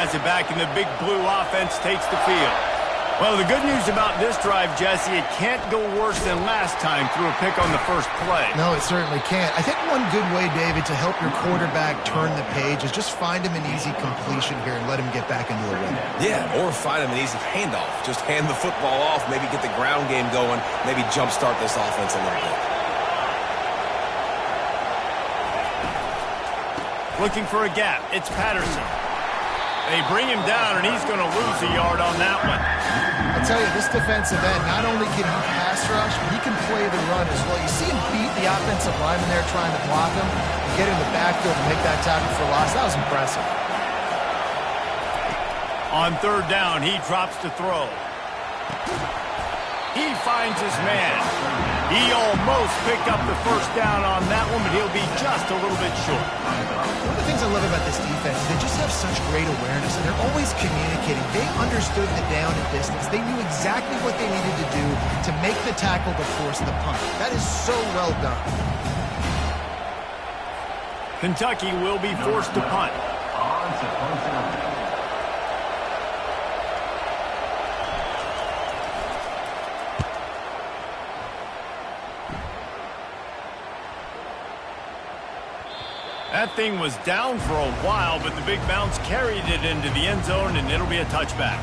has it back, and the big blue offense takes the field. Well, the good news about this drive, Jesse, it can't go worse than last time through a pick on the first play. No, it certainly can't. I think one good way, David, to help your quarterback turn the page is just find him an easy completion here and let him get back into a rhythm. Yeah, or find him an easy handoff. Just hand the football off, maybe get the ground game going, maybe jumpstart this offense a little bit. Looking for a gap. It's Patterson. They bring him down, and he's going to lose a yard on that one. I'll tell you, this defensive end, not only can he pass rush, but he can play the run as well. You see him beat the offensive lineman there trying to block him and get in the backfield and make that tackle for loss. That was impressive. On third down, he drops to throw. He finds his man. He almost picked up the first down on that one, but he'll be just a little bit short. One of the things I love about this defense is they just have such great awareness, and they're always communicating. They understood the down and distance. They knew exactly what they needed to do to make the tackle to force the punt. That is so well done. Kentucky will be forced to punt. That thing was down for a while, but the big bounce carried it into the end zone, and it'll be a touchback.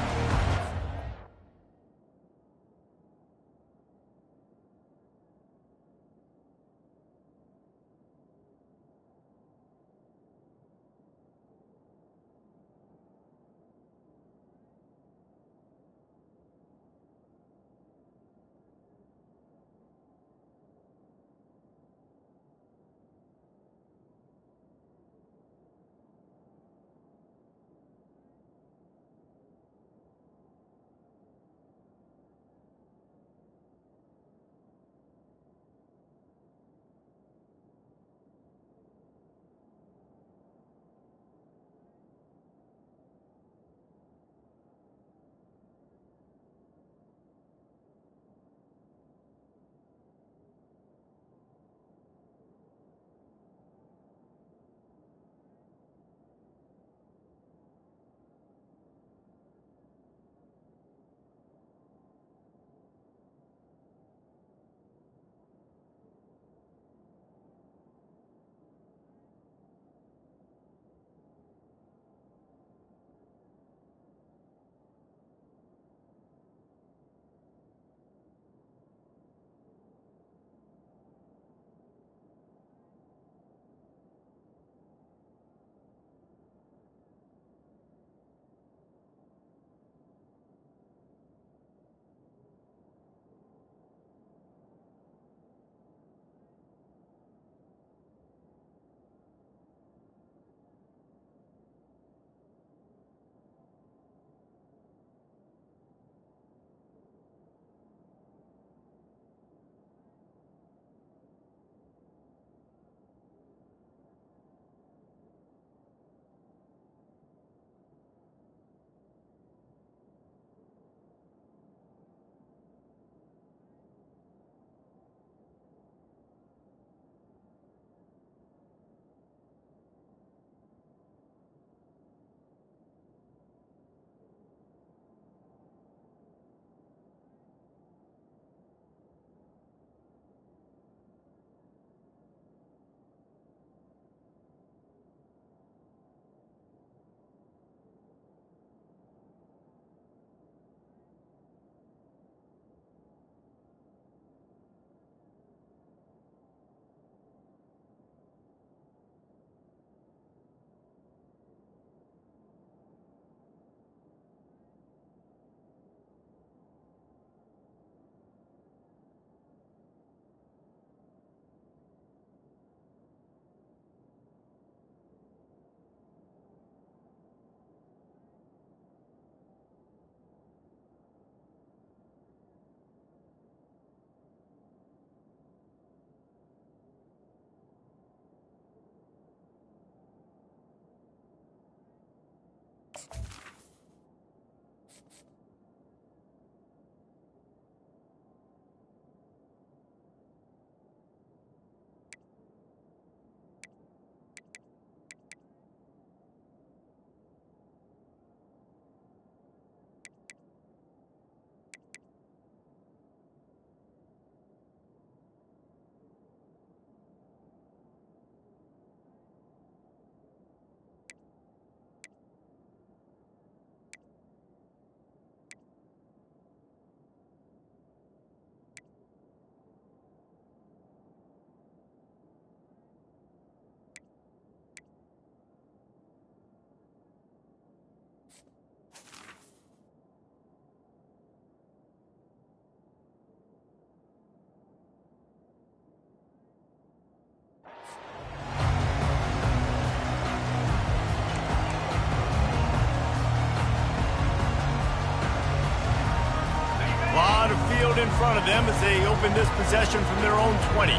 field in front of them as they open this possession from their own 20.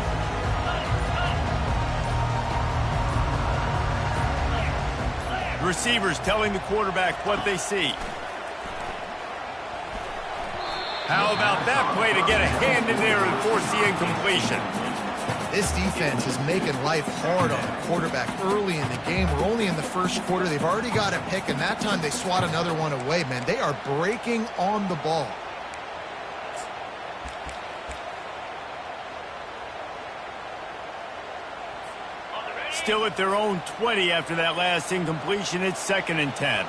The receivers telling the quarterback what they see. How about that play to get a hand in there and force the incompletion? This defense is making life hard on the quarterback early in the game. We're only in the first quarter. They've already got a pick, and that time they swat another one away, man. They are breaking on the ball. Still at their own 20 after that last incompletion. It's 2nd and 10.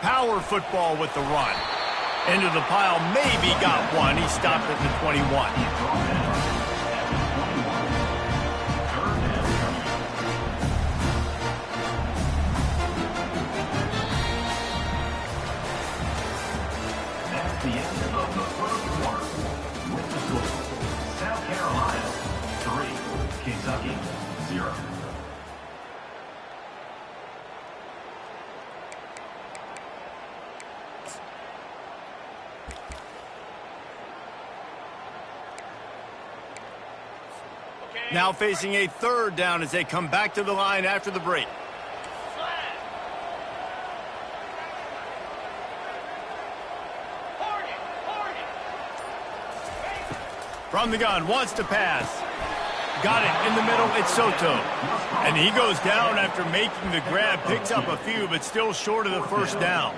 Power football with the run. Into the pile, maybe got one. He stopped at the 21. The end of the first quarter. With the score, South Carolina 3, Kentucky 0. Now facing a 3rd down as they come back to the line after the break. From the gun, wants to pass. Got it in the middle, it's Soto. And he goes down after making the grab, picks up a few, but still short of the 1st down.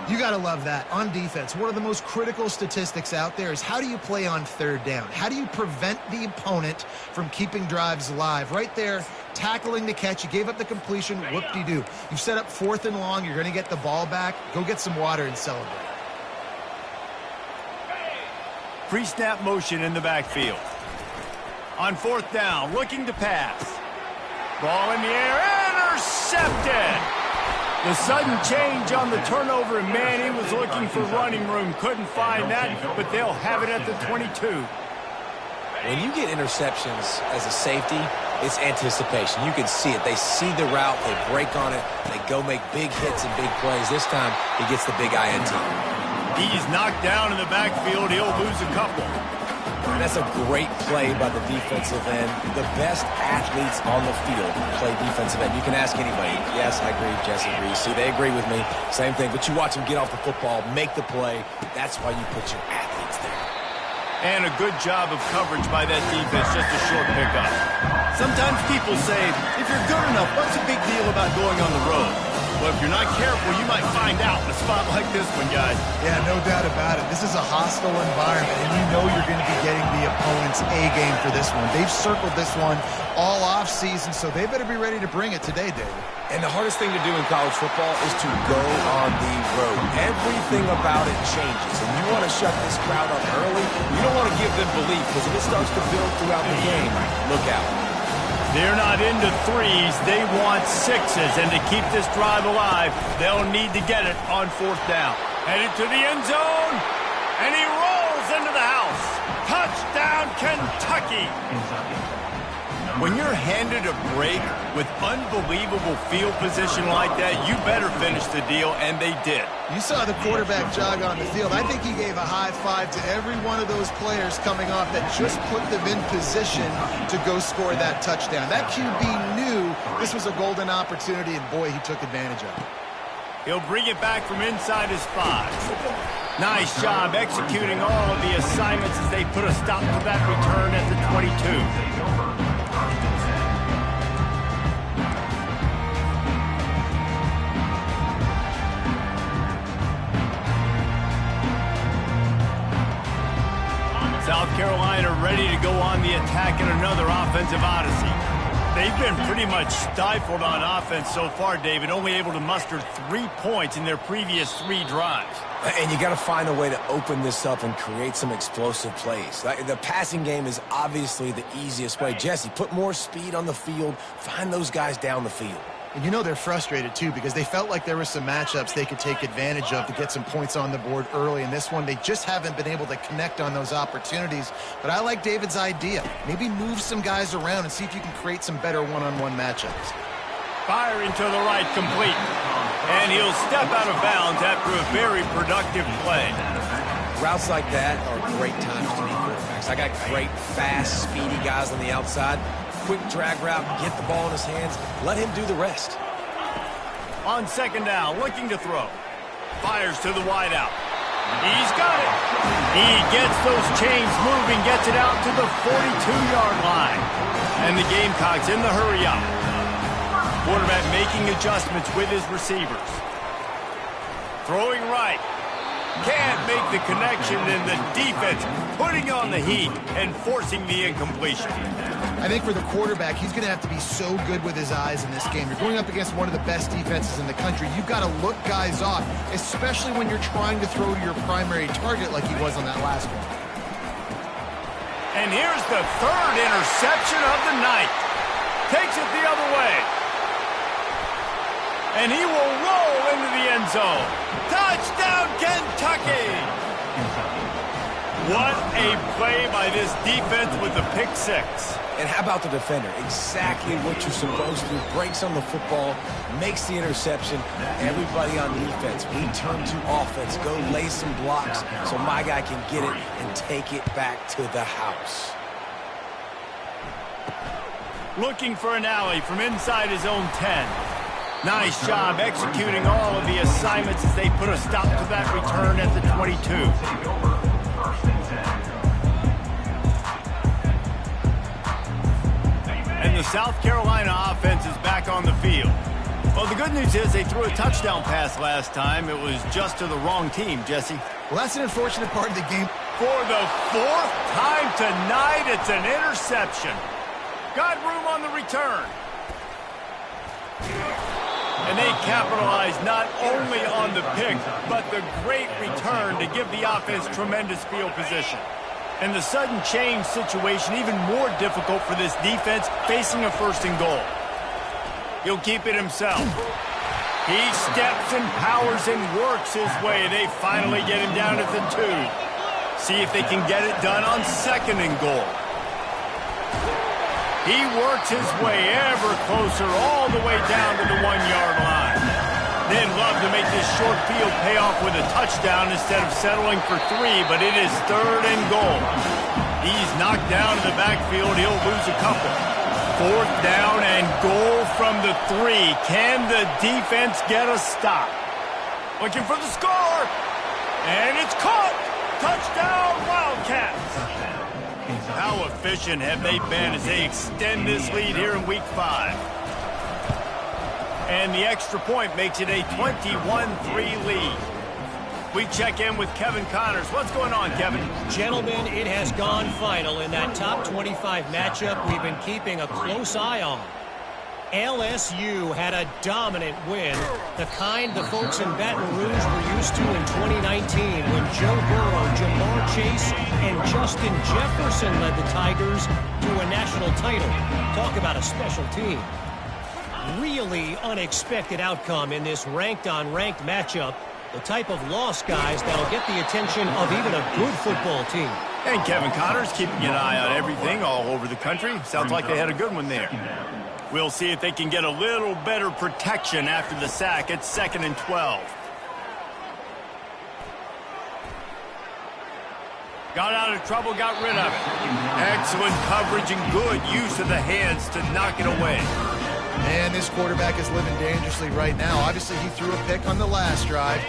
You got to love that. On defense, one of the most critical statistics out there is how do you play on 3rd down? How do you prevent the opponent from keeping drives alive? Right there, tackling the catch. You gave up the completion, whoop-de-doo. You've set up 4th and long. You're going to get the ball back. Go get some water and celebrate. Pre-snap motion in the backfield. On 4th down, looking to pass. Ball in the air, intercepted! The sudden change on the turnover, and man, he was looking for running room. Couldn't find that, but they'll have it at the 22. When you get interceptions as a safety, it's anticipation. You can see it. They see the route, they break on it, they go make big hits and big plays. This time, he gets the big INT. He's knocked down in the backfield. He'll lose a couple. And that's a great play by the defensive end. The best athletes on the field play defensive end. You can ask anybody. Yes, I agree. Jesse agrees. See, they agree with me. Same thing. But you watch them get off the football, make the play. That's why you put your athletes there. And a good job of coverage by that defense. Just a short pickup. Sometimes people say, if you're good enough, what's the big deal about going on the road? Well, if you're not careful, you might find out in a spot like this one, guys. Yeah, no doubt about it. This is a hostile environment, and you know you're going to be getting the opponent's A-game for this one. They've circled this one all off-season, so they better be ready to bring it today, David. And the hardest thing to do in college football is to go on the road. Everything about it changes, and you want to shut this crowd up early. You don't want to give them belief, because if it starts to build throughout the game, look out. They're not into 3s. They want 6s. And to keep this drive alive, they'll need to get it on 4th down. Headed to the end zone. And he rolls into the house. Touchdown, Kentucky. When you're handed a break with unbelievable field position like that, you better finish the deal, and they did. You saw the quarterback jog on the field. I think he gave a high five to every one of those players coming off that just put them in position to go score that touchdown. That QB knew this was a golden opportunity, and boy, he took advantage of it. He'll bring it back from inside his 5. Nice job executing all of the assignments as they put a stop to that return at the 22. South Carolina ready to go on the attack in another offensive odyssey. They've been pretty much stifled on offense so far, David, only able to muster 3 points in their previous 3 drives. And you got to find a way to open this up and create some explosive plays. The passing game is obviously the easiest way. Jesse, put more speed on the field. Find those guys down the field. And you know they're frustrated, too, because they felt like there were some matchups they could take advantage of to get some points on the board early. In this one, they just haven't been able to connect on those opportunities. But I like David's idea. Maybe move some guys around and see if you can create some better one-on-one matchups. Firing to the right, complete. And he'll step out of bounds after a very productive play. Routes like that are great times to be quarterbacks. I got great, fast, speedy guys on the outside. Quick drag route, get the ball in his hands, let him do the rest. On second down, looking to throw. Fires to the wide out. He's got it. He gets those chains moving, gets it out to the 42-yard line. And the Gamecocks in the hurry up. Quarterback making adjustments with his receivers. Throwing right. Can't make the connection, and the defense putting on the heat and forcing the incompletion. I think for the quarterback, he's going to have to be so good with his eyes in this game. You're going up against one of the best defenses in the country. You've got to look guys off, especially when you're trying to throw to your primary target like he was on that last one. And here's the third interception of the night. Takes it the other way. And he will roll into the end zone. Touchdown, Kentucky! What a play by this defense with the pick six. And how about the defender? Exactly what you're supposed to. Breaks on the football, makes the interception. Everybody on defense, we turn to offense. Go lay some blocks so my guy can get it and take it back to the house. Looking for an alley from inside his own 10. Nice job executing all of the assignments as they put a stop to that return at the 22. And the South Carolina offense is back on the field. Well, the good news is they threw a touchdown pass last time. It was just to the wrong team, Jesse. Well, that's an unfortunate part of the game. For the fourth time tonight, it's an interception. Got room on the return. And they capitalize not only on the pick, but the great return to give the offense tremendous field position. And the sudden change situation even more difficult for this defense facing a first and goal. He'll keep it himself. He steps and powers and works his way. They finally get him down at the 2. See if they can get it done on second and goal. He works his way ever closer all the way down to the 1-yard line. They'd love to make this short field pay off with a touchdown instead of settling for 3, but it is third and goal. He's knocked down in the backfield. He'll lose a couple. Fourth down and goal from the 3. Can the defense get a stop? Looking for the score. And it's caught. Touchdown, Wildcats. How efficient have they been as they extend this lead here in Week 5? And the extra point makes it a 21-3 lead. We check in with Kevin Connors. What's going on, Kevin? Gentlemen, it has gone final in that top 25 matchup we've been keeping a close eye on. LSU had a dominant win, the kind the folks in Baton Rouge were used to in 2019 when Joe Burrow, Jamar Chase, and Justin Jefferson led the Tigers to a national title. Talk about a special team. Really unexpected outcome in this ranked-on-ranked matchup. The type of loss, guys, that'll get the attention of even a good football team. And Kevin Connors keeping an eye on everything all over the country. Sounds like they had a good one there. We'll see if they can get a little better protection after the sack at 2nd and 12. Got out of trouble, got rid of it. Excellent coverage and good use of the hands to knock it away. Man, this quarterback is living dangerously right now. Obviously, he threw a pick on the last drive.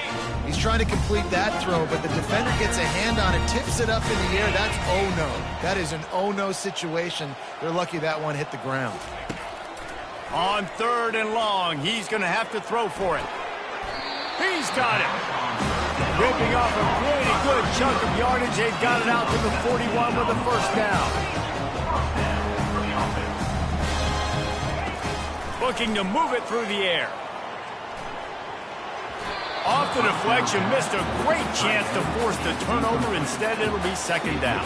He's trying to complete that throw, but the defender gets a hand on it, tips it up in the air. That's oh-no. That is an oh-no situation. They're lucky that one hit the ground. On 3rd and long, he's going to have to throw for it. He's got it. Ripping off a pretty good chunk of yardage. They've got it out to the 41 with the first down. Looking to move it through the air. Off the deflection, missed a great chance to force the turnover. Instead, it'll be 2nd down.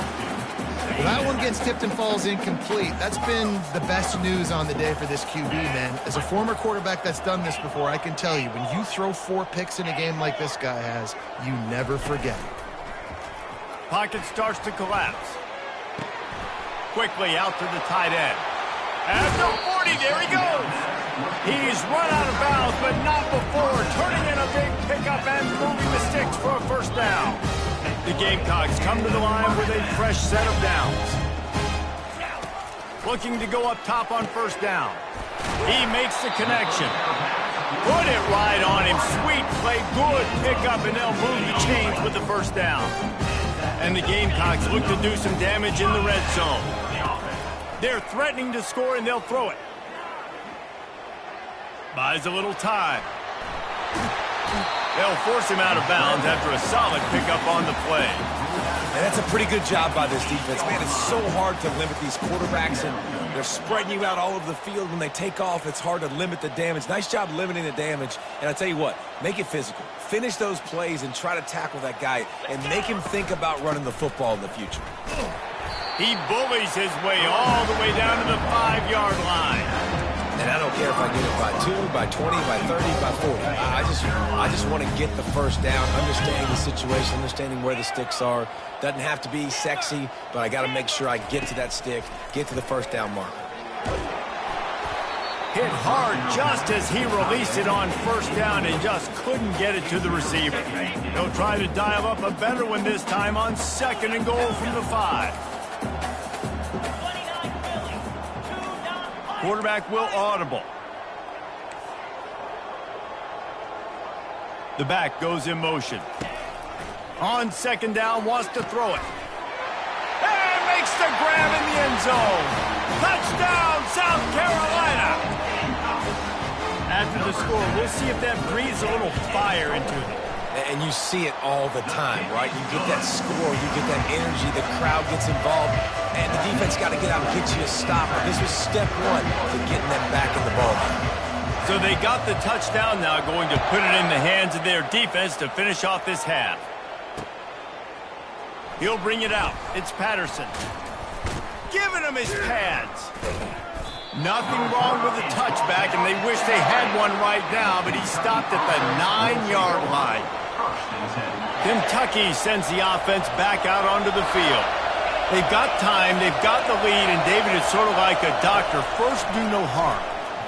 That one gets tipped and falls incomplete. That's been the best news on the day for this QB, man. As a former quarterback that's done this before, I can tell you, when you throw 4 picks in a game like this guy has, you never forget. Pocket starts to collapse. Quickly out to the tight end. At the 40, there he goes. He's run out of bounds, but not before turning in a big pickup and moving the sticks for a first down. The Gamecocks come to the line with a fresh set of downs. Looking to go up top on first down. He makes the connection. Put it right on him. Sweet play, good pickup, and they'll move the chains with the first down. And the Gamecocks look to do some damage in the red zone. They're threatening to score, and they'll throw it. Buys a little time. They'll force him out of bounds after a solid pickup on the play. And that's a pretty good job by this defense. Man, it's so hard to limit these quarterbacks, and they're spreading you out all over the field. When they take off, it's hard to limit the damage. Nice job limiting the damage. And I tell you what, make it physical. Finish those plays and try to tackle that guy and make him think about running the football in the future. He bullies his way all the way down to the 5-yard line. And I don't care if I get it by 2, by 20, by 30, by 40. I just want to get the first down, understanding the situation, understanding where the sticks are. Doesn't have to be sexy, but I got to make sure I get to that stick, get to the first down marker. Hit hard just as he released it on first down and just couldn't get it to the receiver. They'll try to dial up a better one this time on 2nd and goal from the 5. Quarterback will audible. The back goes in motion. On 2nd down, wants to throw it. And makes the grab in the end zone. Touchdown, South Carolina. After the score, we'll see if that breathes a little fire into them. And you see it all the time, right? You get that score, you get that energy, the crowd gets involved, and the defense got to get out and get you a stop. This was step 1 to getting them back in the ball game. So they got the touchdown now, going to put it in the hands of their defense to finish off this half. He'll bring it out. It's Patterson. Giving him his pads. Nothing wrong with the touchback, and they wish they had one right now, but he stopped at the 9-yard line. Kentucky sends the offense back out onto the field. They've got time, they've got the lead, and David is sort of like a doctor. First, do no harm.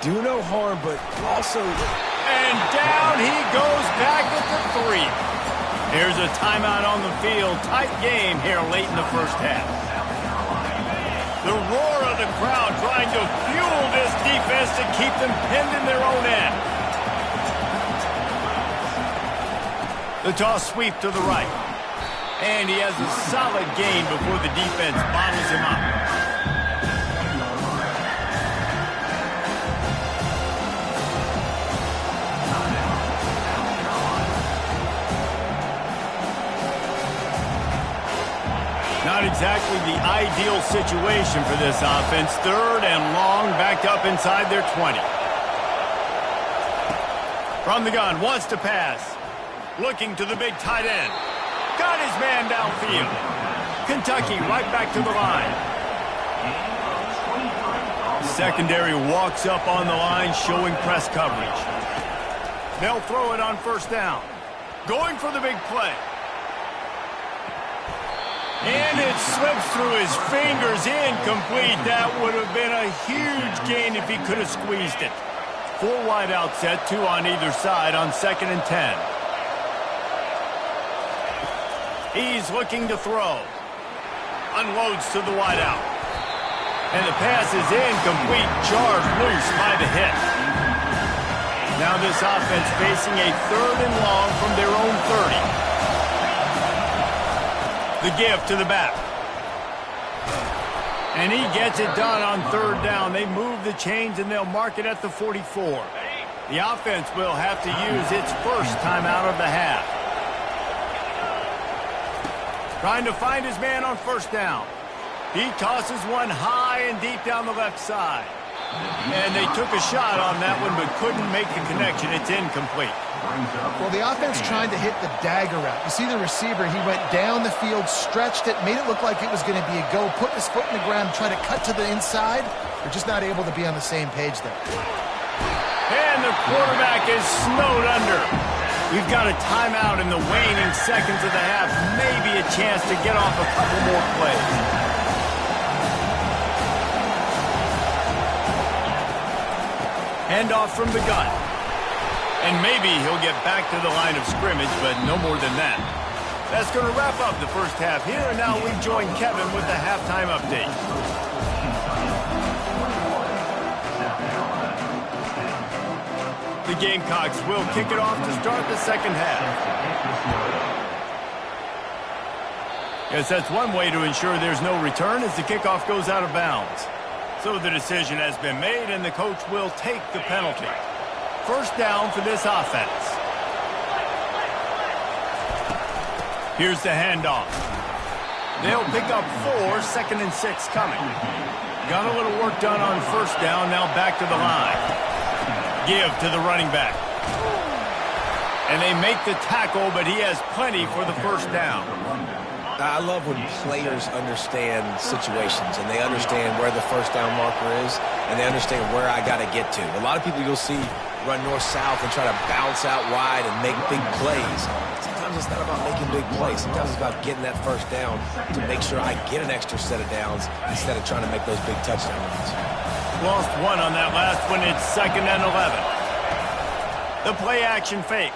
Do no harm, but also... And down he goes back at the 3. Here's a timeout on the field. Tight game here late in the first half. The roar of the crowd trying to fuel this defense to keep them pinned in their own end. The toss sweep to the right. And he has a solid gain before the defense bottles him up. Not exactly the ideal situation for this offense. 3rd and long, backed up inside their 20. From the gun, wants to pass. Looking to the big tight end. Got his man downfield. Kentucky right back to the line. Secondary walks up on the line, showing press coverage. They'll throw it on first down. Going for the big play. And it slips through his fingers, incomplete. That would have been a huge gain if he could have squeezed it. 4 wide out set, 2 on either side on 2nd and 10. He's looking to throw. Unloads to the wide out. And the pass is incomplete, jarred loose by the hit. Now this offense facing a 3rd and long from their own 30. The give to the back. And he gets it done on 3rd down. They move the chains and they'll mark it at the 44. The offense will have to use its first timeout of the half. Trying to find his man on first down. He tosses one high and deep down the left side. And they took a shot on that one but couldn't make the connection. It's incomplete. Well, the offense trying to hit the dagger route. You see the receiver, he went down the field, stretched it, made it look like it was going to be a go, put his foot in the ground, try to cut to the inside. They're just not able to be on the same page there. And the quarterback is snowed under. We've got a timeout in the waning seconds of the half. Maybe a chance to get off a couple more plays. Handoff from the gun. And maybe he'll get back to the line of scrimmage, but no more than that. That's going to wrap up the first half here, and now we join Kevin with the halftime update. The Gamecocks will kick it off to start the second half. Yes, that's one way to ensure there's no return as the kickoff goes out of bounds. So the decision has been made, and the coach will take the penalty. First down for this offense. Here's the handoff. They'll pick up 4, 2nd and 6 coming. Got a little work done on first down, now back to the line. Give to the running back. And they make the tackle, but he has plenty for the first down. I love when players understand situations and they understand where the first down marker is and they understand where I got to get to. A lot of people you'll see run north-south and try to bounce out wide and make big plays. Sometimes it's not about making big plays. Sometimes it's about getting that first down to make sure I get an extra set of downs instead of trying to make those big touchdown runs. Lost one on that last one. It's 2nd and 11. The play action fake.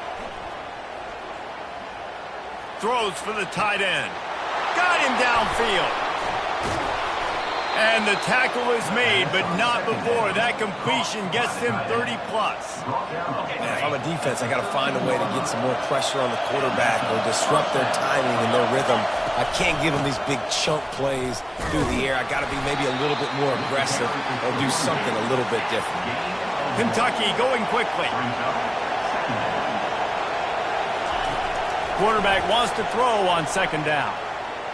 Throws for the tight end. Got him downfield. And the tackle is made, but not before. That completion gets them 30-plus. Man, if I'm a defense, I got to find a way to get some more pressure on the quarterback or disrupt their timing and their rhythm. I can't give them these big chunk plays through the air. I got to be maybe a little bit more aggressive or do something a little bit different. Kentucky going quickly. Quarterback wants to throw on 2nd down.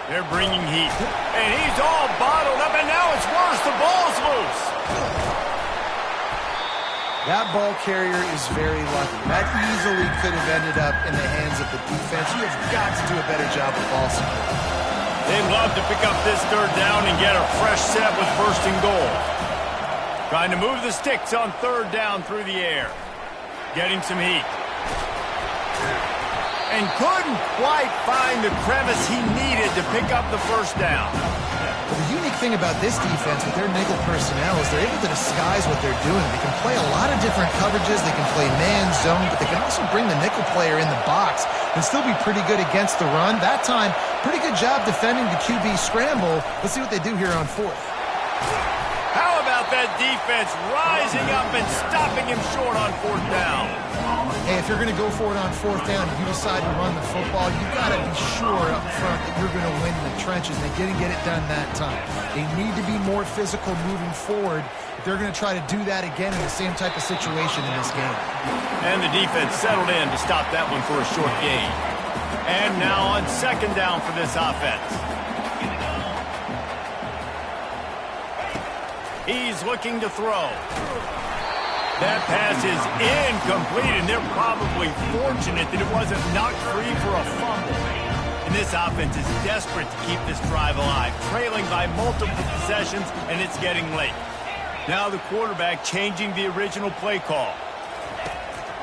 They're bringing heat. And he's all bottled up, and now it's worse. The ball's loose. That ball carrier is very lucky. That easily could have ended up in the hands of the defense. You have got to do a better job of ball support. They'd love to pick up this 3rd down and get a fresh set with 1st and goal. Trying to move the sticks on 3rd down through the air. Getting some heat. And couldn't quite find the crevice he needed to pick up the first down. Well, the unique thing about this defense with their nickel personnel is they're able to disguise what they're doing. They can play a lot of different coverages. They can play man, zone, but they can also bring the nickel player in the box and still be pretty good against the run. That time, pretty good job defending the QB scramble. Let's see what they do here on 4th. How about that defense rising up and stopping him short on 4th down? Hey, if you're going to go for it on 4th down and you decide to run the football, you've got to be sure up front that you're going to win in the trenches. They didn't get it done that time. They need to be more physical moving forward. They're going to try to do that again in the same type of situation in this game. And the defense settled in to stop that one for a short gain. And now on 2nd down for this offense. He's looking to throw. That pass is incomplete, and they're probably fortunate that it wasn't knocked free for a fumble. And this offense is desperate to keep this drive alive, trailing by multiple possessions, and it's getting late. Now the quarterback changing the original play call.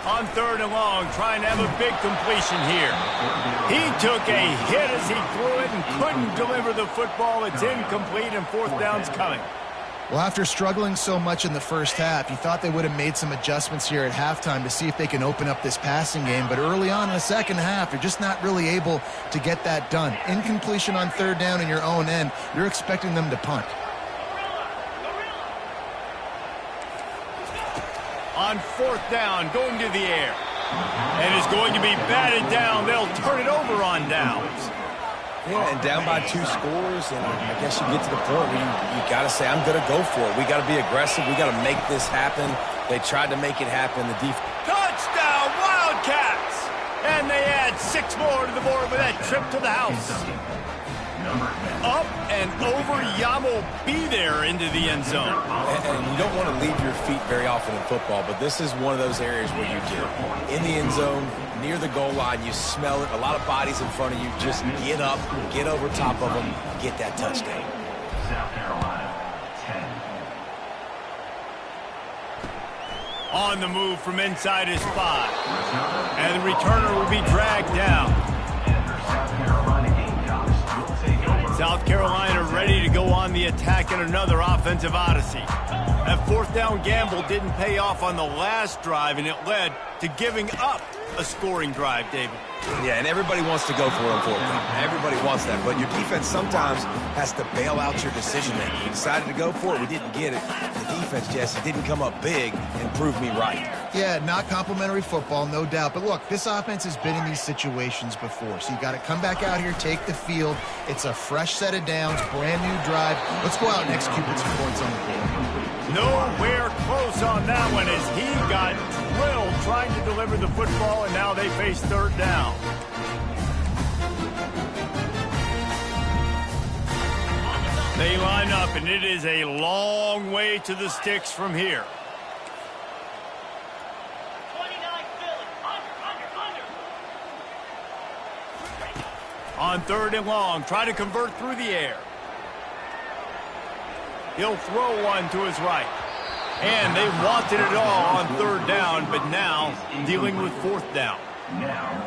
On 3rd and long, trying to have a big completion here. He took a hit as he threw it and couldn't deliver the football. It's incomplete, and 4th down's coming. Well, after struggling so much in the first half, you thought they would have made some adjustments here at halftime to see if they can open up this passing game. But early on in the second half, you're just not really able to get that done. Incompletion on 3rd down in your own end, you're expecting them to punt. On 4th down, going to the air. And it's going to be batted down. They'll turn it over on downs. Yeah, and down by 2 scores, and I guess you get to the point where you got to say, I'm going to go for it. We got to be aggressive. We got to make this happen. They tried to make it happen. The defense. Touchdown, Wildcats! And they add 6 more to the board with that trip to the house. Up and over, Yamo be there into the end zone. And you don't want to leave your feet very often in football, but this is one of those areas where you do. In the end zone, near the goal line, you smell it. A lot of bodies in front of you. Just get up, get over top of them, get that touchdown. South Carolina, 10. On the move from inside his 5. And the returner will be dragged down. South Carolina ready to go on the attack in another offensive odyssey. That fourth down gamble didn't pay off on the last drive, and it led to giving up a scoring drive, David. Yeah, and everybody wants to go for it on fourth down. Everybody wants that, but your defense sometimes has to bail out your decision-making. We decided to go for it. We didn't get it. The defense, Jesse, didn't come up big and prove me right. Yeah, not complimentary football, no doubt. But look, this offense has been in these situations before. So you got to come back out here, take the field. It's a fresh set of downs, brand new drive. Let's go out and execute with some points on the board. Nowhere close on that one as he got drilled trying to deliver the football, and now they face third down. They line up, and it is a long way to the sticks from here. On third and long, try to convert through the air. He'll throw one to his right. And they wanted it all on third down, but now dealing with fourth down.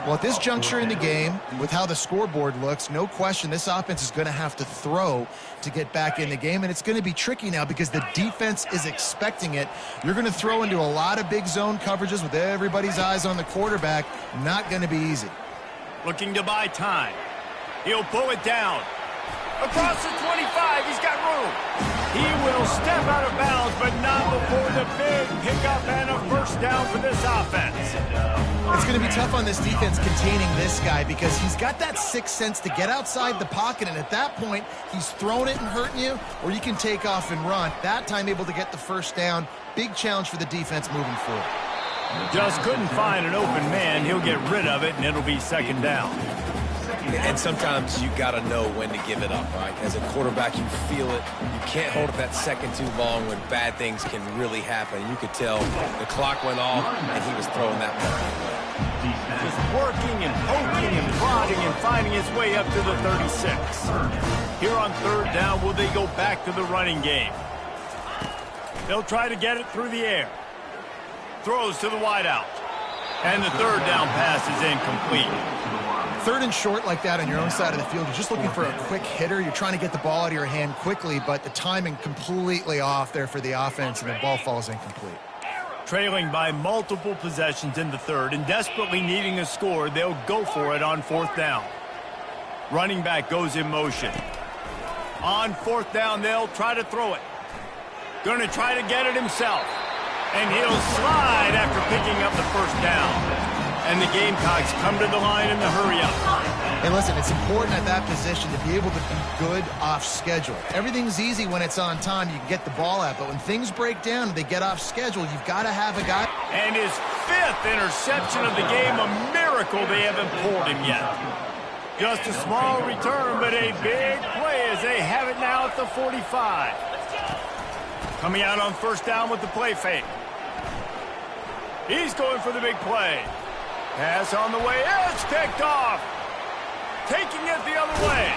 Well, at this juncture in the game, with how the scoreboard looks, no question this offense is going to have to throw to get back in the game, and it's going to be tricky now because the defense is expecting it. You're going to throw into a lot of big zone coverages with everybody's eyes on the quarterback. Not going to be easy. Looking to buy time. He'll pull it down. Across the 25, he's got room. He will step out of bounds, but not before the big pickup and a first down for this offense. It's going to be tough on this defense containing this guy because he's got that sixth sense to get outside the pocket, and at that point, he's throwing it and hurting you, or you can take off and run. That time able to get the first down. Big challenge for the defense moving forward. Just couldn't find an open man. He'll get rid of it, and it'll be second down. And sometimes you got to know when to give it up, right? As a quarterback, you feel it. You can't hold it that second too long when bad things can really happen. You could tell the clock went off, and he was throwing that ball away. Just working and poking and prodding and finding his way up to the 36. Here on third down, will they go back to the running game? They'll try to get it through the air. Throws to the wideout. And the third down pass is incomplete. Third and short like that on your own side of the field, you're just looking for a quick hitter. You're trying to get the ball out of your hand quickly, but the timing completely off there for the offense, and the ball falls incomplete. Trailing by multiple possessions in the third and desperately needing a score, they'll go for it on fourth down. Running back goes in motion. On fourth down, they'll try to throw it. Going to try to get it himself. And he'll slide after picking up the first down. And the Gamecocks come to the line in the hurry-up. And listen, it's important at that position to be able to be good off schedule. Everything's easy when it's on time. You can get the ball out. But when things break down and they get off schedule, you've got to have a guy. And his fifth interception of the game, a miracle they haven't pulled him yet. Just a small return, but a big play as they have it now at the 45. Coming out on first down with the play fake. He's going for the big play. Pass on the way. It's picked off. Taking it the other way.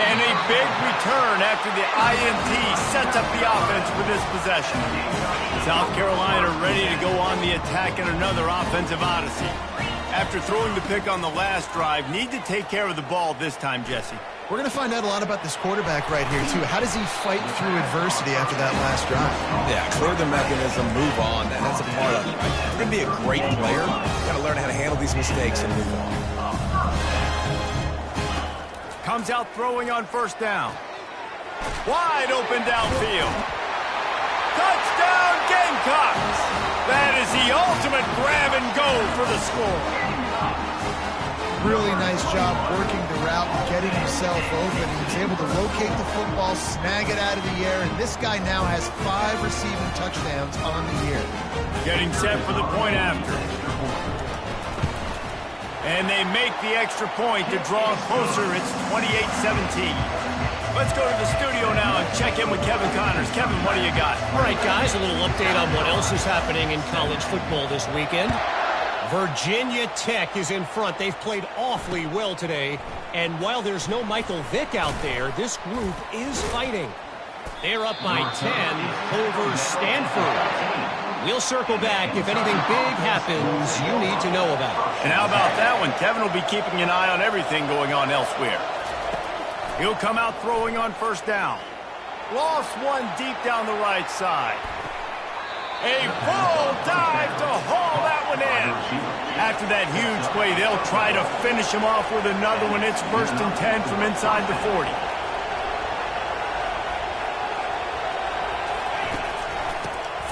And a big return after the INT sets up the offense for this possession. South Carolina ready to go on the attack in another offensive odyssey. After throwing the pick on the last drive, need to take care of the ball this time, Jesse. We're going to find out a lot about this quarterback right here, too. How does he fight through adversity after that last drive? Yeah, clear the mechanism, move on. That's a part of it. Right? If you're going to be a great player, you got to learn how to handle these mistakes and move on. Comes out throwing on first down. Wide open downfield. Touchdown, Gamecocks! That is the ultimate grab and go for the score. Really nice job working the route and getting himself open. He was able to locate the football, snag it out of the air, and this guy now has 5 receiving touchdowns on the year. Getting set for the point after. And they make the extra point to draw closer. It's 28-17. Let's go to the studio now and check in with Kevin Connors. Kevin, what do you got? All right, guys, a little update on what else is happening in college football this weekend. Virginia Tech is in front. They've played awfully well today. And while there's no Michael Vick out there, this group is fighting. They're up by 10 over Stanford. We'll circle back if anything big happens you need to know about. And how about that one? Kevin will be keeping an eye on everything going on elsewhere. He'll come out throwing on first down. Lost one deep down the right side. A full dive to haul that one in. After that huge play, they'll try to finish him off with another one. It's 1st and 10 from inside the 40.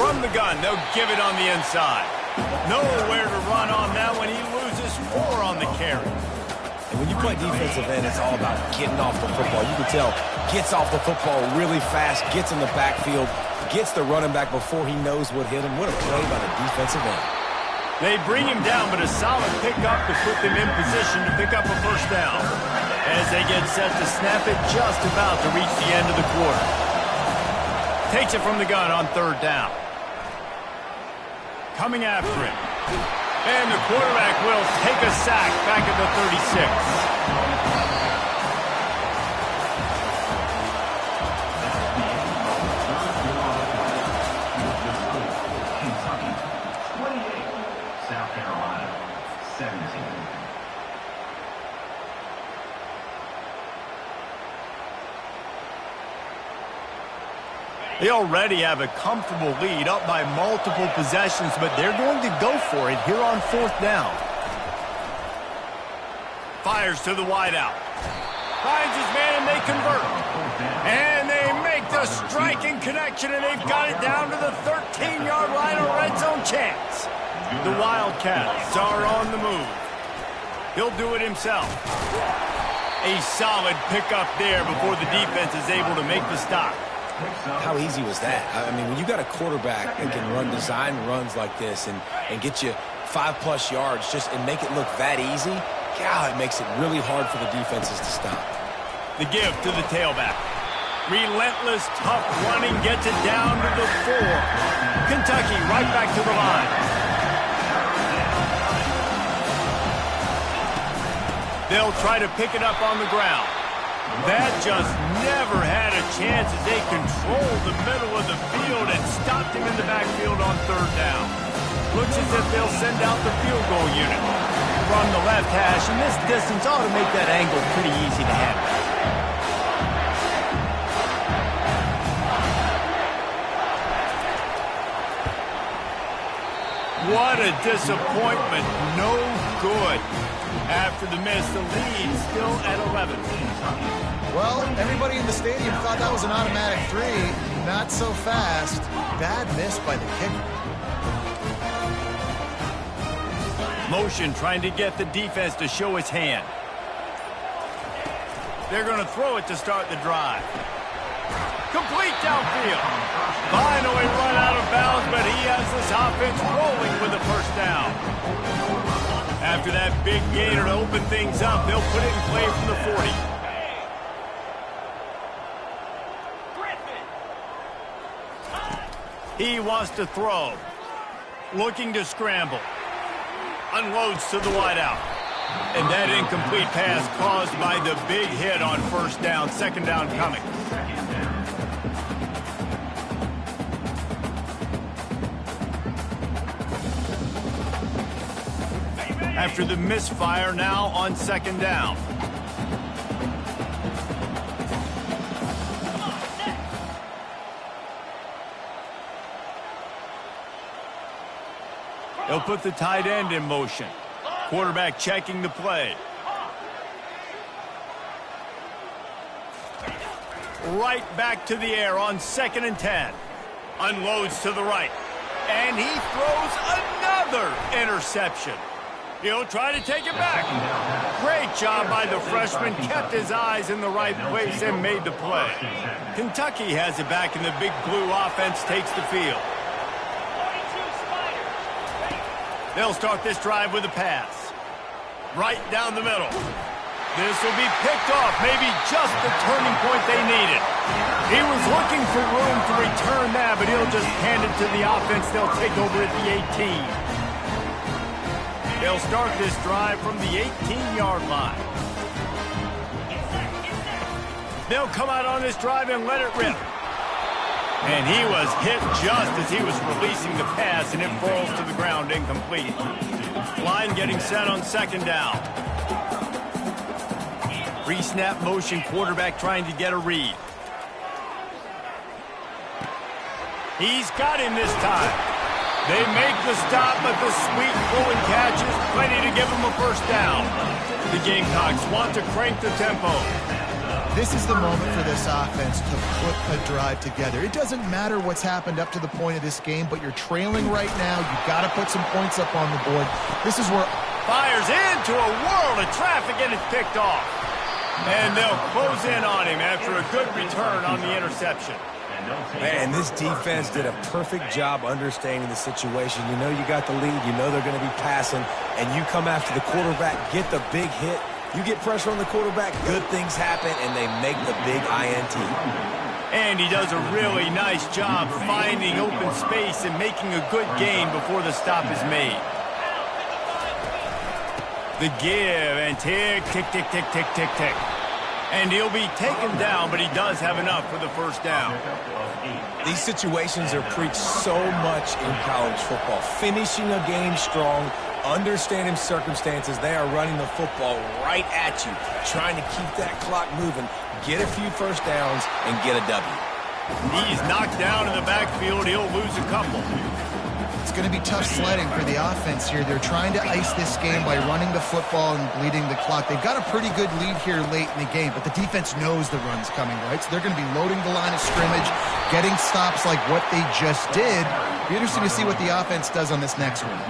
From the gun, they'll give it on the inside. Nowhere to run on that one. He loses 4 on the carry. And when you play defensive end, it's all about getting off the football. You can tell, gets off the football really fast, gets in the backfield, gets the running back before he knows what hit him. What a play by the defensive end. They bring him down, but a solid pickup to put them in position to pick up a first down. As they get set to snap it, just about to reach the end of the quarter. Takes it from the gun on 3rd down. Coming after it. And the quarterback will take a sack back at the 36. Kentucky, 28. South Carolina, 17. They already have a comfortable lead, up by multiple possessions, but they're going to go for it here on 4th down. Fires to the wideout. Finds his man, and they convert. And they make the striking connection, and they've got it down to the 13-yard line, a red zone chance. The Wildcats are on the move. He'll do it himself. A solid pickup there before the defense is able to make the stop. How easy was that? I mean, when you got a quarterback that can run design runs like this and get you 5+ yards and make it look that easy, God, it makes it really hard for the defenses to stop. The give to the tailback. Relentless, tough running gets it down to the 4. Kentucky right back to the line. They'll try to pick it up on the ground. That just never had a chance as they controlled the middle of the field and stopped him in the backfield on 3rd down. Looks as if they'll send out the field goal unit. From the left hash, and this distance ought to make that angle pretty easy to handle. What a disappointment. No good. After the miss, the lead still at 11. Well, everybody in the stadium thought that was an automatic 3. Not so fast. Bad miss by the kicker. Motion trying to get the defense to show its hand. They're going to throw it to start the drive. Complete downfield. Finally run out of bounds, but he has this offense rolling with the first down. After that big gainer to open things up, they'll put it in play from the 40. He wants to throw. Looking to scramble. Unloads to the wideout. And that incomplete pass caused by the big hit on first down. 2nd down coming. After the misfire, now on 2nd down. They'll put the tight end in motion. Quarterback checking the play. Right back to the air on 2nd and 10. Unloads to the right. And he throws another interception. He'll try to take it back. Great job by the freshman. Kept his eyes in the right place and made the play. Kentucky has it back, and the Big Blue offense takes the field. They'll start this drive with a pass. right down the middle. This will be picked off, maybe just the turning point they needed. He was looking for room to return that, but he'll just hand it to the offense. They'll take over at the 18. They'll start this drive from the 18-yard line. They'll come out on this drive and let it rip. And he was hit just as he was releasing the pass, and it falls to the ground incomplete. Line getting set on second down. Pre-snap motion, quarterback trying to get a read. He's got him this time. They make the stop, but the sweet flowing catch is plenty to give him a first down. The Gamecocks want to crank the tempo. This is the moment for this offense to put a drive together. It doesn't matter what's happened up to the point of this game, but you're trailing right now. You've got to put some points up on the board. This is where... Fires into a world of traffic, and it's picked off. And they'll close in on him after a good return on the interception. Man, this defense did a perfect job understanding the situation. You know you got the lead. You know they're going to be passing. And you come after the quarterback, get the big hit. You get pressure on the quarterback, good things happen, and they make the big INT. And he does a really nice job finding open space and making a good gain before the stop is made. The give and tick, tick, tick, tick, tick, tick, tick. And he'll be taken down, but he does have enough for the first down. These situations are preached so much in college football. Finishing a game strong, understanding circumstances. They are running the football right at you, trying to keep that clock moving, get a few first downs, and get a W. He's knocked down in the backfield. He'll lose a couple. It's going to be tough sledding for the offense here. They're trying to ice this game by running the football and bleeding the clock. They've got a pretty good lead here late in the game, but the defense knows the run's coming, right? So they're going to be loading the line of scrimmage, getting stops like what they just did. It'll be interesting to see what the offense does on this next one.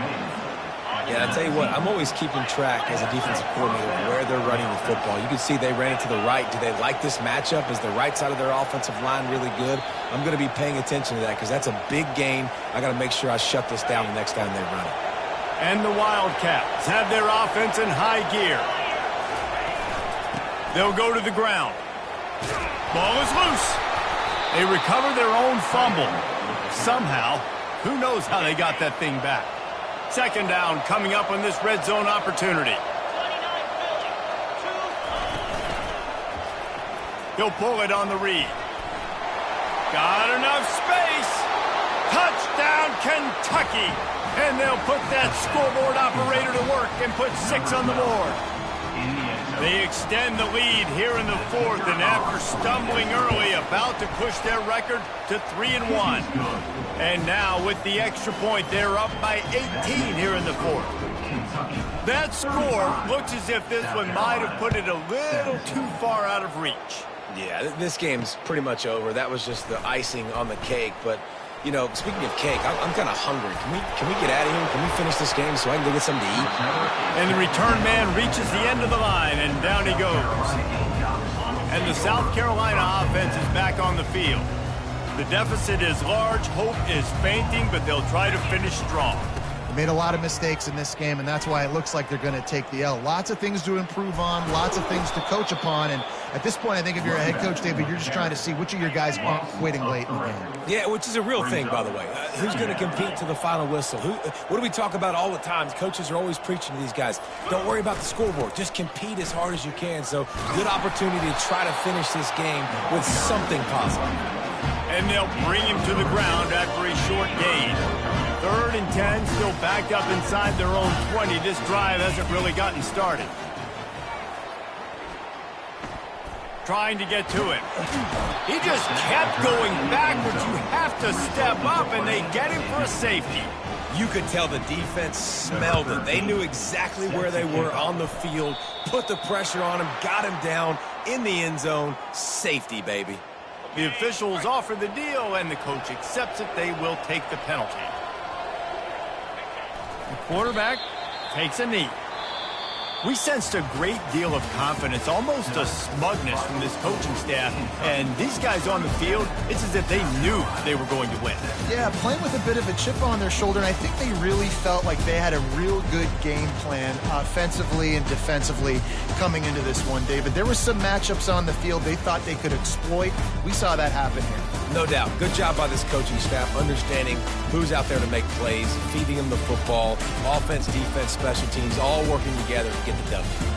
Yeah, I'll tell you what, I'm always keeping track as a defensive coordinator of where they're running the football. You can see they ran it to the right. Do they like this matchup? Is the right side of their offensive line really good? I'm going to be paying attention to that because that's a big gain. I got to make sure I shut this down the next time they run it. And the Wildcats have their offense in high gear. They'll go to the ground. Ball is loose. They recover their own fumble. Somehow, who knows how they got that thing back. Second down coming up on this red zone opportunity. He'll pull it on the read. Got enough space. Touchdown, Kentucky. And they'll put that scoreboard operator to work and put 6 on the board. They extend the lead here in the fourth, and after stumbling early, about to push their record to 3-1. And now with the extra point, they're up by 18 here in the fourth. That score looks as if this one might have put it a little too far out of reach. Yeah, this game's pretty much over. That was just the icing on the cake. But, you know, speaking of cake, I'm kind of hungry. Can we get out of here? Can we finish this game so I can go get something to eat? And the return man reaches the end of the line, and down he goes. And the South Carolina offense is back on the field. The deficit is large, hope is fainting, but they'll try to finish strong. They made a lot of mistakes in this game, and that's why it looks like they're going to take the L. Lots of things to improve on, lots of things to coach upon, and at this point, I think if you're a head coach, David, you're just trying to see which of your guys aren't quitting late in the game. Yeah, which is a real thing, by the way. Who's going to compete to the final whistle? What do we talk about all the time? Coaches are always preaching to these guys. Don't worry about the scoreboard. Just compete as hard as you can. So, good opportunity to try to finish this game with something positive. And they'll bring him to the ground after a short gain. 3rd and 10, still backed up inside their own 20. This drive hasn't really gotten started. Trying to get to him. He just kept going backwards. You have to step up, and they get him for a safety. You could tell the defense smelled it. They knew exactly where they were on the field, put the pressure on him, got him down in the end zone. Safety, baby. The officials offer the deal, and the coach accepts it. They will take the penalty. The quarterback takes a knee. We sensed a great deal of confidence, almost a smugness from this coaching staff. And these guys on the field, it's as if they knew they were going to win. Yeah, playing with a bit of a chip on their shoulder, and I think they really felt like they had a real good game plan offensively and defensively coming into this one, David. There were some matchups on the field they thought they could exploit. We saw that happen here. No doubt. Good job by this coaching staff understanding who's out there to make plays, feeding them the football, offense, defense, special teams, all working together to get the W.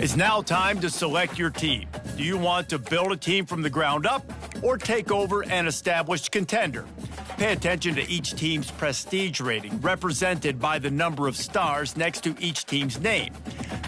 It's now time to select your team. Do you want to build a team from the ground up or take over an established contender? Pay attention to each team's prestige rating, represented by the number of stars next to each team's name.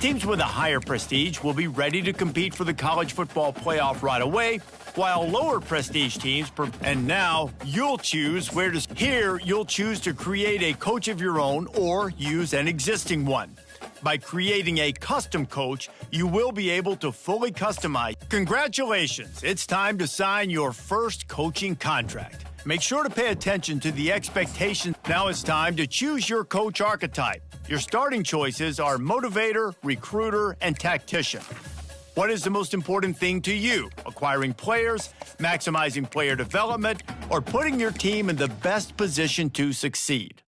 Teams with a higher prestige will be ready to compete for the college football playoff right away, while lower prestige teams, and now you'll choose where to. Here, you'll choose to create a coach of your own or use an existing one. By creating a custom coach, you will be able to fully customize. Congratulations, it's time to sign your first coaching contract. Make sure to pay attention to the expectations. Now it's time to choose your coach archetype. Your starting choices are motivator, recruiter, and tactician. What is the most important thing to you? Acquiring players, maximizing player development, or putting your team in the best position to succeed?